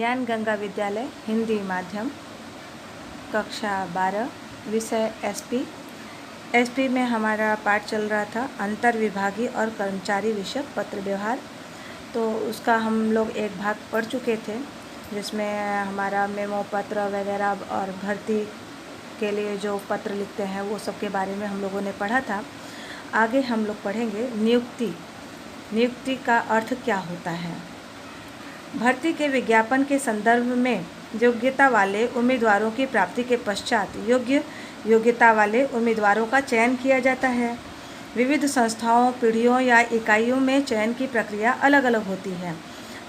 ज्ञान गंगा विद्यालय हिंदी माध्यम कक्षा 12 विषय एसपी में हमारा पाठ चल रहा था अंतर विभागीय और कर्मचारी विषयक पत्र व्यवहार। तो उसका हम लोग एक भाग पढ़ चुके थे, जिसमें हमारा मेमो पत्र वगैरह और भर्ती के लिए जो पत्र लिखते हैं वो सब के बारे में हम लोगों ने पढ़ा था। आगे हम लोग पढ़ेंगे नियुक्ति का अर्थ क्या होता है। भर्ती के विज्ञापन के संदर्भ में योग्यता वाले उम्मीदवारों की प्राप्ति के पश्चात योग्यता वाले उम्मीदवारों का चयन किया जाता है। विविध संस्थाओं, पीढ़ियों या इकाइयों में चयन की प्रक्रिया अलग अलग होती है।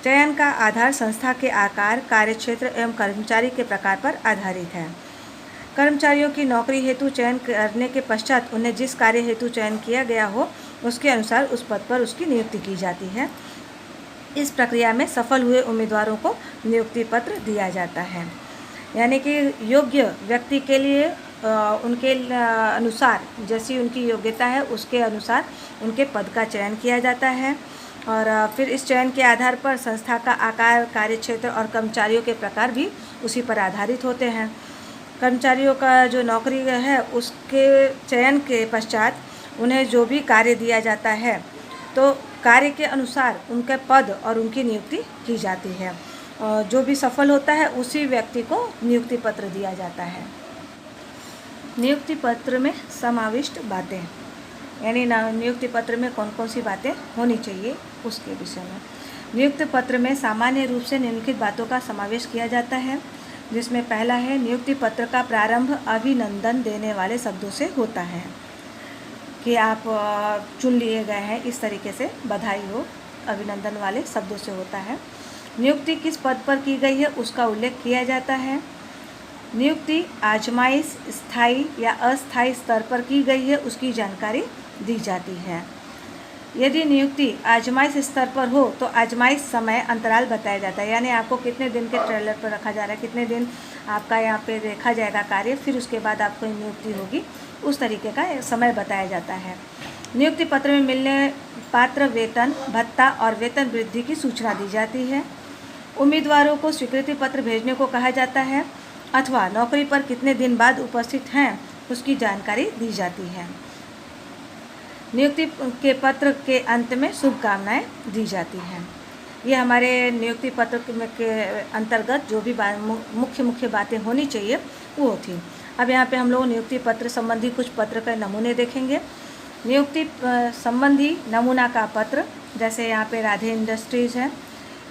चयन का आधार संस्था के आकार, कार्यक्षेत्र एवं कर्मचारी के प्रकार पर आधारित है। कर्मचारियों की नौकरी हेतु चयन करने के पश्चात उन्हें जिस कार्य हेतु चयन किया गया हो उसके अनुसार उस पद पर उसकी नियुक्ति की जाती है। इस प्रक्रिया में सफल हुए उम्मीदवारों को नियुक्ति पत्र दिया जाता है। यानी कि योग्य व्यक्ति के लिए उनके अनुसार जैसी उनकी योग्यता है उसके अनुसार उनके पद का चयन किया जाता है और फिर इस चयन के आधार पर संस्था का आकार, कार्यक्षेत्र और कर्मचारियों के प्रकार भी उसी पर आधारित होते हैं। कर्मचारियों का जो नौकरी है उसके चयन के पश्चात उन्हें जो भी कार्य दिया जाता है तो कार्य के अनुसार उनके पद और उनकी नियुक्ति की जाती है। जो भी सफल होता है उसी व्यक्ति को नियुक्ति पत्र दिया जाता है। नियुक्ति पत्र में समाविष्ट बातें, यानी नियुक्ति पत्र में कौन कौन सी बातें होनी चाहिए उसके विषय में। नियुक्ति पत्र में सामान्य रूप से निम्नलिखित बातों का समावेश किया जाता है, जिसमें पहला है नियुक्ति पत्र का प्रारंभ अभिनंदन देने वाले शब्दों से होता है कि आप चुन लिए गए हैं, इस तरीके से बधाई हो, अभिनंदन वाले शब्दों से होता है। नियुक्ति किस पद पर की गई है उसका उल्लेख किया जाता है। नियुक्ति आजमाइश स्थायी या अस्थायी स्तर पर की गई है उसकी जानकारी दी जाती है। यदि नियुक्ति आजमाइश स्तर पर हो तो आजमाइश समय अंतराल बताया जाता है, यानी आपको कितने दिन के ट्रेलर पर रखा जा रहा है, कितने दिन आपका यहाँ पे देखा जाएगा कार्य, फिर उसके बाद आपको नियुक्ति होगी, उस तरीके का समय बताया जाता है। नियुक्ति पत्र में मिलने पात्र वेतन, भत्ता और वेतन वृद्धि की सूचना दी जाती है। उम्मीदवारों को स्वीकृति पत्र भेजने को कहा जाता है अथवा नौकरी पर कितने दिन बाद उपस्थित हैं उसकी जानकारी दी जाती है। नियुक्ति के पत्र के अंत में शुभकामनाएं दी जाती हैं। ये हमारे नियुक्ति पत्र के अंतर्गत जो भी मुख्य बातें होनी चाहिए वो थी। अब यहाँ पे हम लोग नियुक्ति पत्र संबंधी कुछ पत्र के नमूने देखेंगे। नियुक्ति संबंधी नमूना का पत्र, जैसे यहाँ पे राधे इंडस्ट्रीज़ है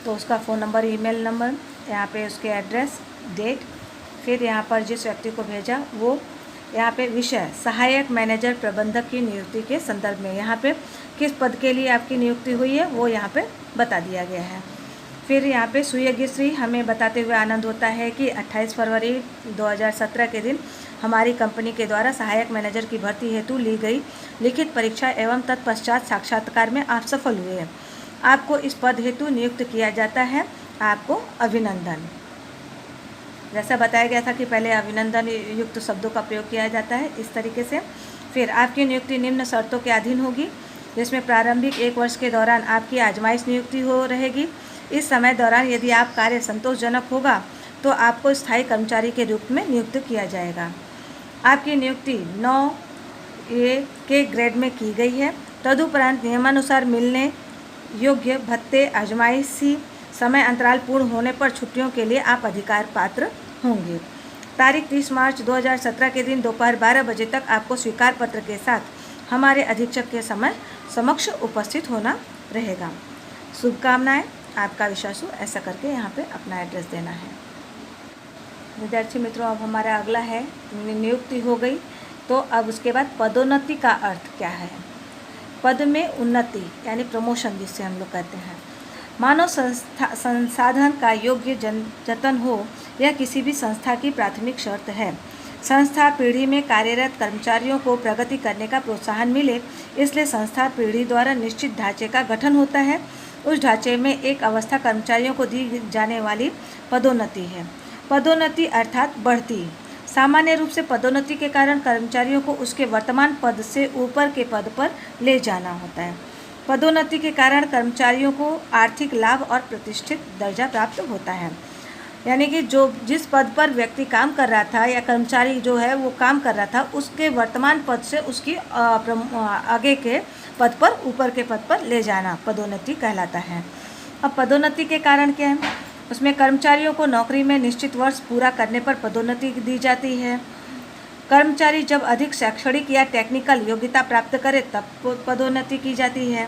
तो उसका फ़ोन नंबर, ईमेल नंबर, यहाँ पे उसके एड्रेस, डेट, फिर यहाँ पर जिस व्यक्ति को भेजा वो, यहाँ पे विषय सहायक मैनेजर प्रबंधक की नियुक्ति के संदर्भ में यहाँ पे किस पद के लिए आपकी नियुक्ति हुई है वो यहाँ पे बता दिया गया है। फिर यहाँ पे सुयज्ञश्री हमें बताते हुए आनंद होता है कि 28 फरवरी 2017 के दिन हमारी कंपनी के द्वारा सहायक मैनेजर की भर्ती हेतु ली गई लिखित परीक्षा एवं तत्पश्चात साक्षात्कार में आप सफल हुए। आपको इस पद हेतु नियुक्त किया जाता है, आपको अभिनंदन। जैसा बताया गया था कि पहले अभिनंदन युक्त शब्दों का प्रयोग किया जाता है, इस तरीके से। फिर आपकी नियुक्ति निम्न शर्तों के अधीन होगी, जिसमें प्रारंभिक 1 वर्ष के दौरान आपकी आजमाइश नियुक्ति हो रहेगी। इस समय दौरान यदि आप कार्य संतोषजनक होगा तो आपको स्थायी कर्मचारी के रूप में नियुक्त किया जाएगा। आपकी नियुक्ति 9A के ग्रेड में की गई है। तदुपरांत नियमानुसार मिलने योग्य भत्ते, आजमाइशी समय अंतराल पूर्ण होने पर छुट्टियों के लिए आप अधिकार पात्र होंगे। तारीख 30 मार्च 2017 के दिन दोपहर 12 बजे तक आपको स्वीकार पत्र के साथ हमारे अधीक्षक के समक्ष उपस्थित होना रहेगा। शुभकामनाएं, आपका विश्वासु, ऐसा करके यहाँ पे अपना एड्रेस देना है। विद्यार्थी मित्रों, अब हमारा अगला है नियुक्ति हो गई तो अब उसके बाद पदोन्नति का अर्थ क्या है। पद में उन्नति यानी प्रमोशन जिससे हम लोग कहते हैं। मानव संसाधन का योग्य जतन हो यह किसी भी संस्था की प्राथमिक शर्त है। संस्था पीढ़ी में कार्यरत कर्मचारियों को प्रगति करने का प्रोत्साहन मिले, इसलिए संस्था पीढ़ी द्वारा निश्चित ढांचे का गठन होता है। उस ढांचे में एक अवस्था कर्मचारियों को दी जाने वाली पदोन्नति है। पदोन्नति अर्थात बढ़ती। सामान्य रूप से पदोन्नति के कारण कर्मचारियों को उसके वर्तमान पद से ऊपर के पद पर ले जाना होता है। पदोन्नति के कारण कर्मचारियों को आर्थिक लाभ और प्रतिष्ठित दर्जा प्राप्त होता है। यानी कि जो जिस पद पर व्यक्ति काम कर रहा था या कर्मचारी जो है वो काम कर रहा था, उसके वर्तमान पद से उसकी आगे के पद पर, ऊपर के पद पर ले जाना पदोन्नति कहलाता है। अब पदोन्नति के कारण क्या है, उसमें कर्मचारियों को नौकरी में निश्चित वर्ष पूरा करने पर पदोन्नति दी जाती है। कर्मचारी जब अधिक शैक्षणिक या टेक्निकल योग्यता प्राप्त करे तब पदोन्नति की जाती है।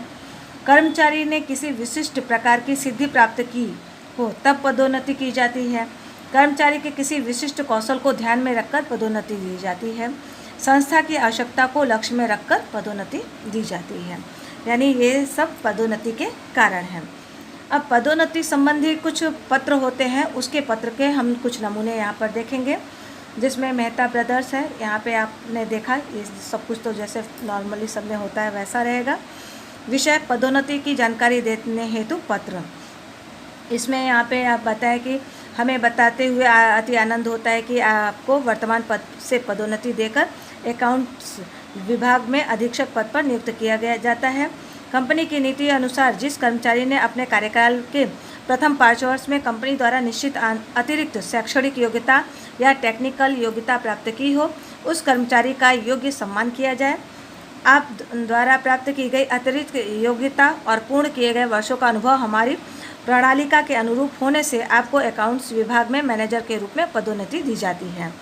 कर्मचारी ने किसी विशिष्ट प्रकार की सिद्धि प्राप्त की हो तब पदोन्नति की जाती है। कर्मचारी के किसी विशिष्ट कौशल को ध्यान में रखकर पदोन्नति दी जाती है। संस्था की आवश्यकता को लक्ष्य में रखकर पदोन्नति दी जाती है। यानी ये सब पदोन्नति के कारण हैं। अब पदोन्नति संबंधी कुछ पत्र होते हैं, उसके पत्र के हम कुछ नमूने यहाँ पर देखेंगे, जिसमें मेहता ब्रदर्स है। यहाँ पे आपने देखा ये सब कुछ तो जैसे नॉर्मली सब में होता है वैसा रहेगा। विषय पदोन्नति की जानकारी देने हेतु पत्र। इसमें यहाँ पे आप बताएं कि हमें बताते हुए अति आनंद होता है कि आपको वर्तमान पद से पदोन्नति देकर अकाउंट्स विभाग में अधीक्षक पद पर नियुक्त किया गया जाता है। कंपनी की नीति अनुसार जिस कर्मचारी ने अपने कार्यकाल के प्रथम 5 वर्ष में कंपनी द्वारा निश्चित अतिरिक्त शैक्षणिक योग्यता या टेक्निकल योग्यता प्राप्त की हो, उस कर्मचारी का योग्य सम्मान किया जाए। आप द्वारा प्राप्त की गई अतिरिक्त योग्यता और पूर्ण किए गए वर्षों का अनुभव हमारी प्रणालिका के अनुरूप होने से आपको अकाउंट्स विभाग में मैनेजर के रूप में पदोन्नति दी जाती है।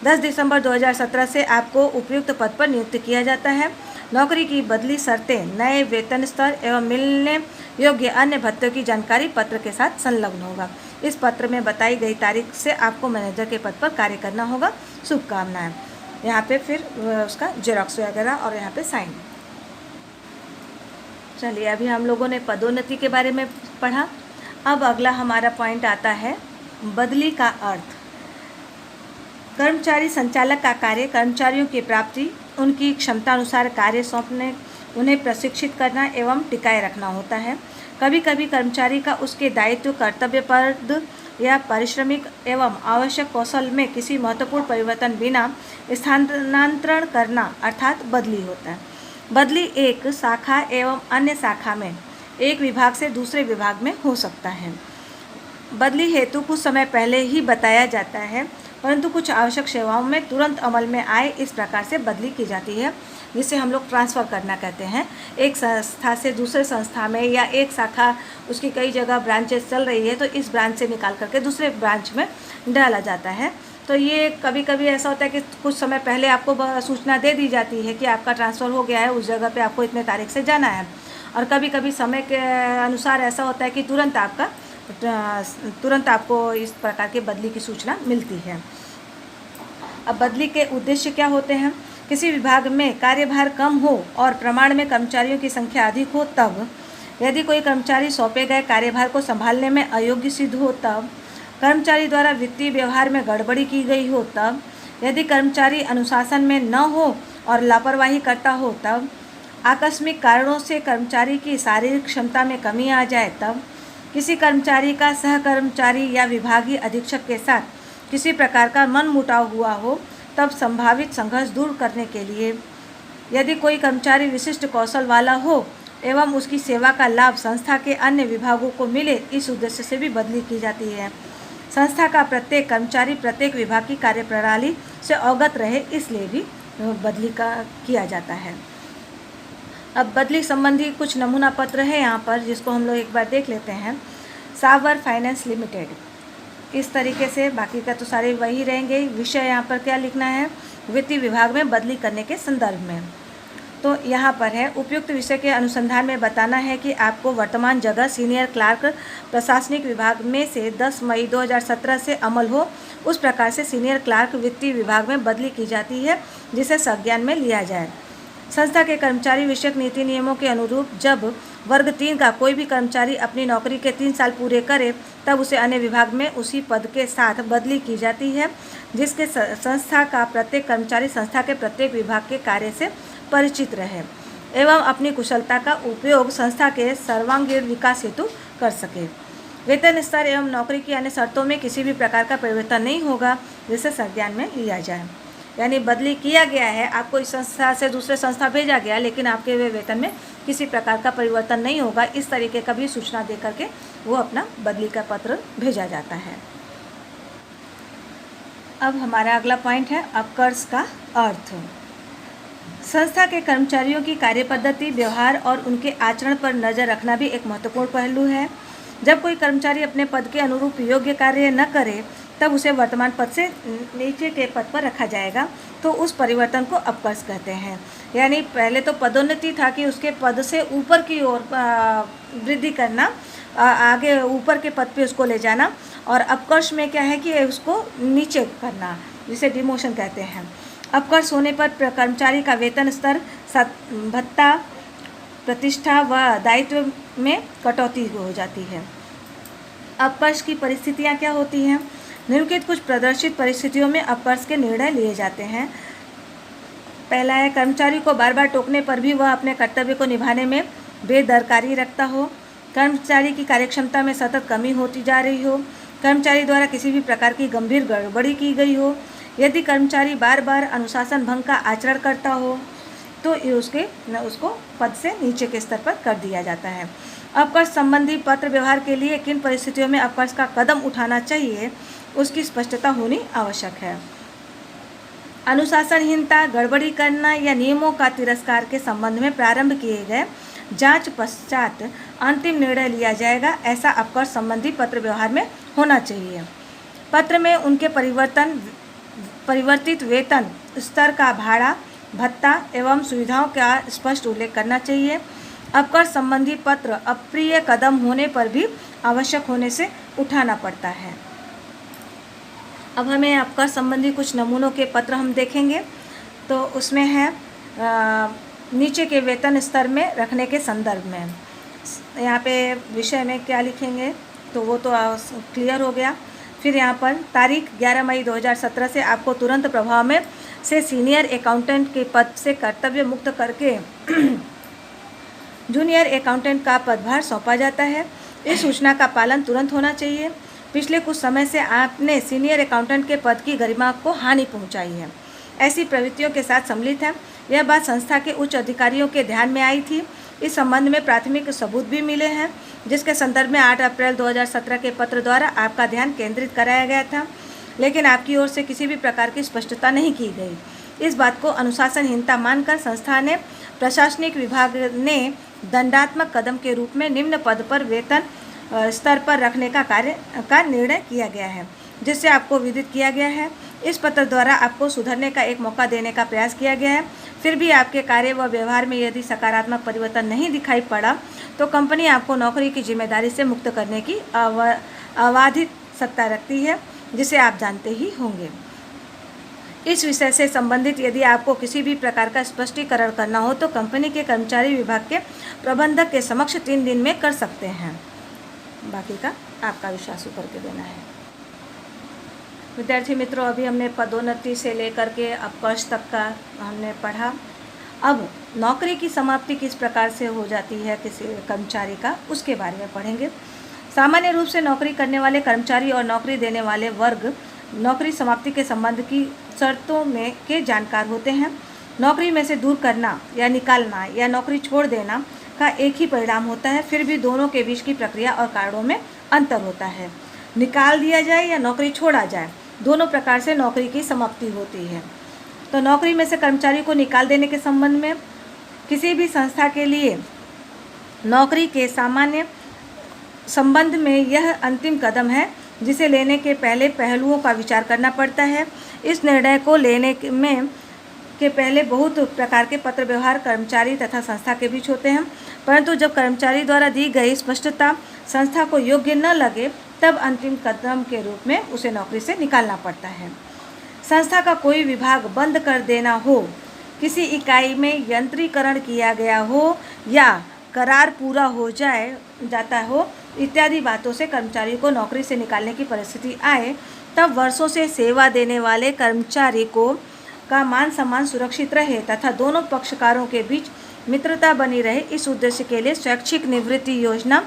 10 दिसंबर 2017 से आपको उपयुक्त पद पर नियुक्त किया जाता है। नौकरी की बदली शर्तें, नए वेतन स्तर एवं मिलने योग्य अन्य भत्तों की जानकारी पत्र के साथ संलग्न होगा। इस पत्र में बताई गई तारीख से आपको मैनेजर के पद पर कार्य करना होगा। शुभकामनाएं। यहाँ पे फिर उसका जेरॉक्स वगैरह और यहाँ पे साइन। चलिए, अभी हम लोगों ने पदोन्नति के बारे में पढ़ा। अब अगला हमारा पॉइंट आता है बदली का अर्थ। कर्मचारी संचालक का कार्य कर्मचारियों की प्राप्ति, उनकी क्षमता अनुसार कार्य सौंपने, उन्हें प्रशिक्षित करना एवं टिकाए रखना होता है। कभी कभी कर्मचारी का उसके दायित्व, कर्तव्यपद या पारिश्रमिक एवं आवश्यक कौशल में किसी महत्वपूर्ण परिवर्तन बिना स्थानांतरण करना अर्थात बदली होता है। बदली एक शाखा एवं अन्य शाखा में, एक विभाग से दूसरे विभाग में हो सकता है। बदली हेतु कुछ समय पहले ही बताया जाता है, परंतु कुछ आवश्यक सेवाओं में तुरंत अमल में आए इस प्रकार से बदली की जाती है, जिसे हम लोग ट्रांसफ़र करना कहते हैं। एक संस्था से दूसरे संस्था में, या एक शाखा उसकी कई जगह ब्रांचेस चल रही है तो इस ब्रांच से निकाल करके दूसरे ब्रांच में डाला जाता है। तो ये कभी कभी ऐसा होता है कि कुछ समय पहले आपको सूचना दे दी जाती है कि आपका ट्रांसफ़र हो गया है, उस जगह पे आपको इतने तारीख से जाना है। और कभी कभी समय के अनुसार ऐसा होता है कि तुरंत आपको इस प्रकार की बदली की सूचना मिलती है। अब बदली के उद्देश्य क्या होते हैं? किसी विभाग में कार्यभार कम हो और प्रमाण में कर्मचारियों की संख्या अधिक हो तब, यदि कोई कर्मचारी सौंपे गए कार्यभार को संभालने में अयोग्य सिद्ध हो तब, कर्मचारी द्वारा वित्तीय व्यवहार में गड़बड़ी की गई हो तब, यदि कर्मचारी अनुशासन में न हो और लापरवाही करता हो तब, आकस्मिक कारणों से कर्मचारी की शारीरिक क्षमता में कमी आ जाए तब, किसी कर्मचारी का सहकर्मचारी या विभागीय अधीक्षक के साथ किसी प्रकार का मनमुटाव हुआ हो तब संभावित संघर्ष दूर करने के लिए, यदि कोई कर्मचारी विशिष्ट कौशल वाला हो एवं उसकी सेवा का लाभ संस्था के अन्य विभागों को मिले, इस उद्देश्य से भी बदली की जाती है। संस्था का प्रत्येक कर्मचारी प्रत्येक विभाग की कार्यप्रणाली से अवगत रहे, इसलिए भी बदली किया जाता है। अब बदली संबंधी कुछ नमूना पत्र है यहाँ पर, जिसको हम लोग एक बार देख लेते हैं। सावर फाइनेंस लिमिटेड, इस तरीके से, बाकी का तो सारे वही रहेंगे। विषय यहाँ पर क्या लिखना है? वित्तीय विभाग में बदली करने के संदर्भ में। तो यहाँ पर है, उपयुक्त विषय के अनुसंधान में बताना है कि आपको वर्तमान जगह सीनियर क्लार्क प्रशासनिक विभाग में से 10 मई 2017 से अमल हो, उस प्रकार से सीनियर क्लार्क वित्तीय विभाग में बदली की जाती है, जिसे संज्ञान में लिया जाए। संस्था के कर्मचारी विषयक नीति नियमों के अनुरूप जब वर्ग 3 का कोई भी कर्मचारी अपनी नौकरी के 3 साल पूरे करे तब उसे अन्य विभाग में उसी पद के साथ बदली की जाती है, जिसके संस्था का प्रत्येक कर्मचारी संस्था के प्रत्येक विभाग के कार्य से परिचित रहे एवं अपनी कुशलता का उपयोग संस्था के सर्वांगीण विकास हेतु कर सके। वेतन स्तर एवं नौकरी की अन्य शर्तों में किसी भी प्रकार का परिवर्तन नहीं होगा, जिसे संज्ञान में लिया जाए। यानी बदली किया गया है, आपको इस संस्था से दूसरे संस्था भेजा गया, लेकिन आपके वेतन में किसी प्रकार का परिवर्तन नहीं होगा, इस तरीके का भी सूचना दे करके वो अपना बदली का पत्र भेजा जाता है। अब हमारा अगला पॉइंट है अपकर्ष का अर्थ। संस्था के कर्मचारियों की कार्यपद्धति, व्यवहार और उनके आचरण पर नज़र रखना भी एक महत्वपूर्ण पहलू है। जब कोई कर्मचारी अपने पद के अनुरूप योग्य कार्य न करे तब उसे वर्तमान पद से नीचे के पद पर रखा जाएगा, तो उस परिवर्तन को अपकर्ष कहते हैं। यानी पहले तो पदोन्नति था कि उसके पद से ऊपर की ओर वृद्धि करना, आगे ऊपर के पद पे उसको ले जाना, और अपकर्ष में क्या है कि उसको नीचे करना, जिसे डिमोशन कहते हैं। अपकर्ष होने पर कर्मचारी का वेतन स्तर, भत्ता, प्रतिष्ठा व दायित्व में कटौती हो जाती है। अपकर्ष की परिस्थितियां क्या होती हैं? निम्नलिखित कुछ प्रदर्शित परिस्थितियों में अपकर्ष के निर्णय लिए जाते हैं। पहला है, कर्मचारी को बार बार टोकने पर भी वह अपने कर्तव्य को निभाने में बेदरकारी रखता हो। कर्मचारी की कार्यक्षमता में सतत कमी होती जा रही हो। कर्मचारी द्वारा किसी भी प्रकार की गंभीर गड़बड़ी की गई हो। यदि कर्मचारी बार बार अनुशासन भंग का आचरण करता हो तो उसको पद से नीचे के स्तर पर कर दिया जाता है। अपकर्ष संबंधी पत्र व्यवहार के लिए किन परिस्थितियों में अपकर्ष का कदम उठाना चाहिए, उसकी स्पष्टता होनी आवश्यक है। अनुशासनहीनता, गड़बड़ी करना या नियमों का तिरस्कार के संबंध में प्रारंभ किए गए जांच पश्चात अंतिम निर्णय लिया जाएगा, ऐसा अपकर्ष संबंधी पत्र व्यवहार में होना चाहिए। पत्र में उनके परिवर्तित वेतन स्तर का भाड़ा, भत्ता एवं सुविधाओं का स्पष्ट उल्लेख करना चाहिए। अपकर्ष संबंधी पत्र अप्रिय कदम होने पर भी आवश्यक होने से उठाना पड़ता है। अब हमें अपकर्ष संबंधी कुछ नमूनों के पत्र हम देखेंगे। तो उसमें है नीचे के वेतन स्तर में रखने के संदर्भ में, यहाँ पे विषय में क्या लिखेंगे तो वो तो क्लियर हो गया। फिर यहाँ पर तारीख 11 मई 2017 से आपको तुरंत प्रभाव में से सीनियर अकाउंटेंट के पद से कर्तव्य मुक्त करके जूनियर अकाउंटेंट का पदभार सौंपा जाता है। इस सूचना का पालन तुरंत होना चाहिए। पिछले कुछ समय से आपने सीनियर अकाउंटेंट के पद की गरिमा को हानि पहुंचाई है, ऐसी प्रवृत्तियों के साथ सम्मिलित है। यह बात संस्था के उच्च अधिकारियों के ध्यान में आई थी। इस संबंध में प्राथमिक सबूत भी मिले हैं, जिसके संदर्भ में 8 अप्रैल 2017 के पत्र द्वारा आपका ध्यान केंद्रित कराया गया था, लेकिन आपकी ओर से किसी भी प्रकार की स्पष्टता नहीं की गई। इस बात को अनुशासनहीनता मानकर संस्था ने प्रशासनिक विभाग ने दंडात्मक कदम के रूप में निम्न पद पर वेतन स्तर पर रखने का निर्णय किया गया है, जिससे आपको विदित किया गया है। इस पत्र द्वारा आपको सुधरने का एक मौका देने का प्रयास किया गया है। फिर भी आपके कार्य व व्यवहार में यदि सकारात्मक परिवर्तन नहीं दिखाई पड़ा तो कंपनी आपको नौकरी की जिम्मेदारी से मुक्त करने की अबाधित सत्ता रखती है, जिसे आप जानते ही होंगे। इस विषय से संबंधित यदि आपको किसी भी प्रकार का स्पष्टीकरण करना हो तो कंपनी के कर्मचारी विभाग के प्रबंधक के समक्ष 3 दिन में कर सकते हैं। बाकी का आपका विश्वास करके देना है। विद्यार्थी मित्रों, अभी हमने पदोन्नति से लेकर के अपकर्ष तक का हमने पढ़ा। अब नौकरी की समाप्ति किस प्रकार से हो जाती है किसी कर्मचारी का, उसके बारे में पढ़ेंगे। सामान्य रूप से नौकरी करने वाले कर्मचारी और नौकरी देने वाले वर्ग नौकरी समाप्ति के संबंध की शर्तों में के जानकार होते हैं। नौकरी में से दूर करना या निकालना या नौकरी छोड़ देना का एक ही परिणाम होता है, फिर भी दोनों के बीच की प्रक्रिया और कारणों में अंतर होता है। निकाल दिया जाए या नौकरी छोड़ा जाए, दोनों प्रकार से नौकरी की समाप्ति होती है। तो नौकरी में से कर्मचारी को निकाल देने के संबंध में किसी भी संस्था के लिए नौकरी के सामान्य संबंध में यह अंतिम कदम है, जिसे लेने के पहले पहलुओं का विचार करना पड़ता है। इस निर्णय को लेने में के पहले बहुत प्रकार के पत्र व्यवहार कर्मचारी तथा संस्था के बीच होते हैं, परंतु जब कर्मचारी द्वारा दी गई स्पष्टता संस्था को योग्य न लगे तब अंतिम कदम के रूप में उसे नौकरी से निकालना पड़ता है। संस्था का कोई विभाग बंद कर देना हो, किसी इकाई में यंत्रीकरण किया गया हो या करार पूरा हो जाता हो इत्यादि बातों से कर्मचारी को नौकरी से निकालने की परिस्थिति आए, तब वर्षों से सेवा देने वाले कर्मचारी का मान सम्मान सुरक्षित रहे तथा दोनों पक्षकारों के बीच मित्रता बनी रहे, इस उद्देश्य के लिए स्वैच्छिक निवृत्ति योजना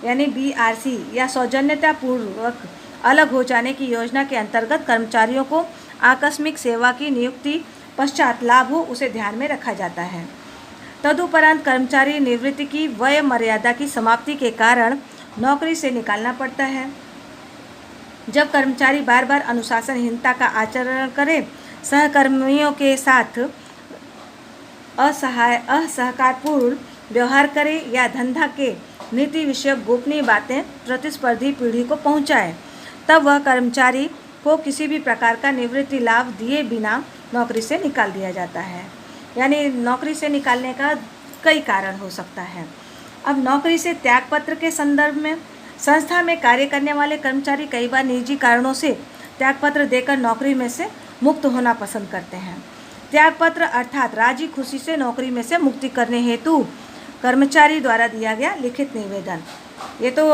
यानी BRC या सौजन्यता पूर्वक अलग हो जाने की योजना के अंतर्गत कर्मचारियों को आकस्मिक सेवा की नियुक्ति पश्चात लाभ हो उसे ध्यान में रखा जाता है। तदुपरांत कर्मचारी निवृत्ति की वय मर्यादा की समाप्ति के कारण नौकरी से निकालना पड़ता है। जब कर्मचारी बार बार अनुशासनहीनता का आचरण करे, सहकर्मियों के साथ असहकारपूर्ण व्यवहार करे या धंधा के नीति विषयक गोपनीय बातें प्रतिस्पर्धी पीढ़ी को पहुंचाए, तब वह कर्मचारी को किसी भी प्रकार का निवृत्ति लाभ दिए बिना नौकरी से निकाल दिया जाता है। यानी नौकरी से निकालने का कई कारण हो सकता है। अब नौकरी से त्यागपत्र के संदर्भ में, संस्था में कार्य करने वाले कर्मचारी कई बार निजी कारणों से त्यागपत्र देकर नौकरी में से मुक्त होना पसंद करते हैं। त्यागपत्र अर्थात राजी खुशी से नौकरी में से मुक्ति करने हेतु कर्मचारी द्वारा दिया गया लिखित निवेदन। ये तो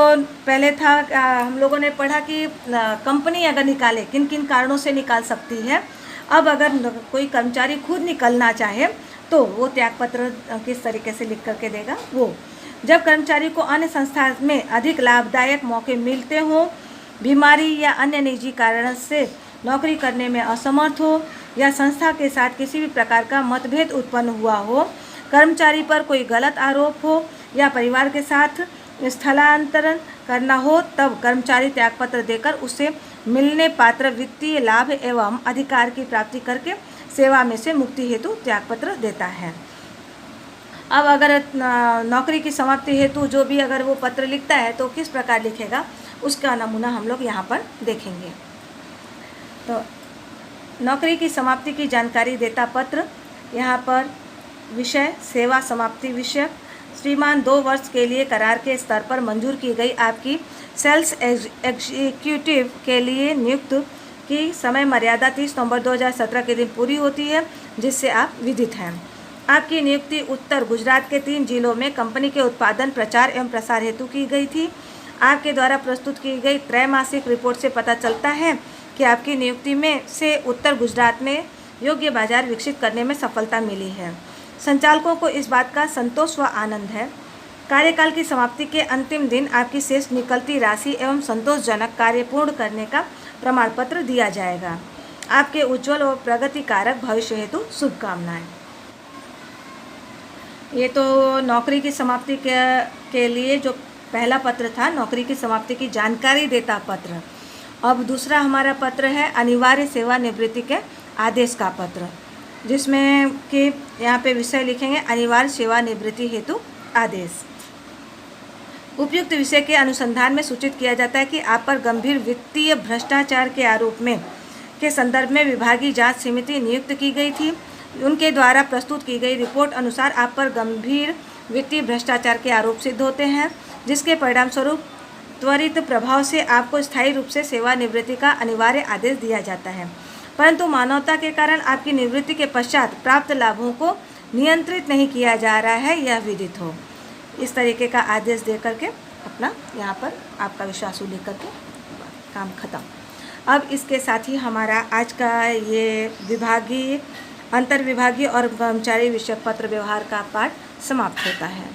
पहले था, हम लोगों ने पढ़ा कि कंपनी अगर निकाले किन किन कारणों से निकाल सकती है। अब अगर कोई कर्मचारी खुद निकलना चाहे तो वो त्यागपत्र किस तरीके से लिख करके देगा। वो जब कर्मचारी को अन्य संस्था में अधिक लाभदायक मौके मिलते हों, बीमारी या अन्य निजी कारण से नौकरी करने में असमर्थ हो या संस्था के साथ किसी भी प्रकार का मतभेद उत्पन्न हुआ हो, कर्मचारी पर कोई गलत आरोप हो या परिवार के साथ स्थलांतरण करना हो, तब कर्मचारी त्यागपत्र देकर उसे मिलने पात्र वित्तीय लाभ एवं अधिकार की प्राप्ति करके सेवा में से मुक्ति हेतु त्यागपत्र देता है। अब अगर नौकरी की समाप्ति हेतु जो भी अगर वो पत्र लिखता है तो किस प्रकार लिखेगा, उसका नमूना हम लोग यहाँ पर देखेंगे। तो नौकरी की समाप्ति की जानकारी देता पत्र, यहाँ पर विषय सेवा समाप्ति विषय। श्रीमान 2 वर्ष के लिए करार के स्तर पर मंजूर की गई आपकी सेल्स एग्जीक्यूटिव के लिए नियुक्त की समय मर्यादा 30 नवंबर 2017 के दिन पूरी होती है, जिससे आप विदित हैं। आपकी नियुक्ति उत्तर गुजरात के 3 जिलों में कंपनी के उत्पादन प्रचार एवं प्रसार हेतु की गई थी। आपके द्वारा प्रस्तुत की गई त्रैमासिक रिपोर्ट से पता चलता है कि आपकी नियुक्ति में से उत्तर गुजरात में योग्य बाजार विकसित करने में सफलता मिली है। संचालकों को इस बात का संतोष व आनंद है। कार्यकाल की समाप्ति के अंतिम दिन आपकी शेष निकलती राशि एवं संतोषजनक कार्य पूर्ण करने का प्रमाण पत्र दिया जाएगा। आपके उज्जवल और प्रगतिकारक भविष्य हेतु शुभकामनाएं। ये तो नौकरी की समाप्ति के लिए जो पहला पत्र था, नौकरी की समाप्ति की जानकारी देता पत्र। अब दूसरा हमारा पत्र है अनिवार्य सेवानिवृत्ति के आदेश का पत्र, जिसमें कि यहाँ पे विषय लिखेंगे अनिवार्य सेवानिवृत्ति हेतु आदेश। उपयुक्त विषय के अनुसंधान में सूचित किया जाता है कि आप पर गंभीर वित्तीय भ्रष्टाचार के आरोप में के संदर्भ में विभागीय जांच समिति नियुक्त की गई थी। उनके द्वारा प्रस्तुत की गई रिपोर्ट अनुसार आप पर गंभीर वित्तीय भ्रष्टाचार के आरोप सिद्ध होते हैं, जिसके परिणाम स्वरूप त्वरित प्रभाव से आपको स्थायी रूप से सेवानिवृत्ति का अनिवार्य आदेश दिया जाता है, परंतु मानवता के कारण आपकी निवृत्ति के पश्चात प्राप्त लाभों को नियंत्रित नहीं किया जा रहा है, यह विदित हो। इस तरीके का आदेश दे करके अपना यहाँ पर आपका विश्वासु लिख करके काम खत्म। अब इसके साथ ही हमारा आज का ये विभागीय, अंतर विभागीय और कर्मचारी विषयक पत्र व्यवहार का पाठ समाप्त होता है।